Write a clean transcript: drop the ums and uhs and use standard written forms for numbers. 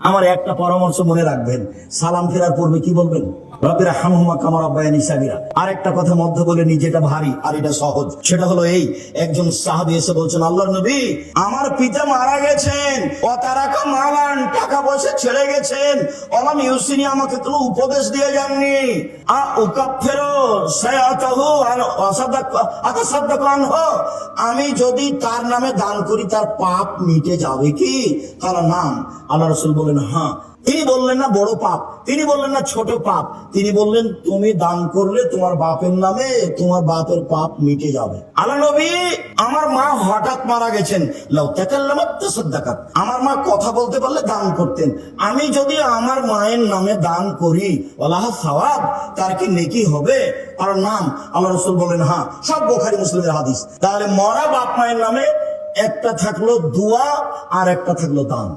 আমার একটা পরামর্শ মনে রাখবেন, সালাম ফেরার পূর্বে কি বলবেন? রব্বির হামহুমা কামা রাব্বায়ানি সাগীরা। আরেকটা কথা মধ্য বলে নি, যেটা ভারী আর এটা সহজ, সেটা হলো এই, একজন সাহাবী এসে বলছেন, আল্লাহর নবী, আমার পিতা মারা গেছেন, ও তারাকা মালান, টাকা পয়সা ছেড়ে গেছেন, অলাম ইউসিনি, আমাকে কোনো উপদেশ দিয়ে যাননি, আমি যদি তার নামে দান করি তার পাপ মিটে যাবে কি? তার নাম। আল্লাহ রাসূল বলেন হ্যাঁ। তিনি বললেন না বড় পাপ, তিনি বললেন না ছোট পাপ, তিনি বললেন তুমি দান করলে তোমার বাপের নামে তোমার বাপের পাপ মিটে যাবে। আল্লাহ নবী, আমার মা হঠাৎ মারা গেছেন, লাউ তাকাল্লামাত তাসাদ্দাকাত, আমার মা কথা বলতে পারলে দান করতেন, আমি যদি আমার মায়ের নামে দান করি ওয়ালাহা সাওয়াব, তার কি নেকি হবে? আর নাম। আল্লাহ রাসূল বলেন হ্যাঁ। সব বুখারী মুসলিমের হাদিস। তাহলে মরা বাপ মায়ের নামে একটা থাকলো দোয়া আর একটা থাকলো দান।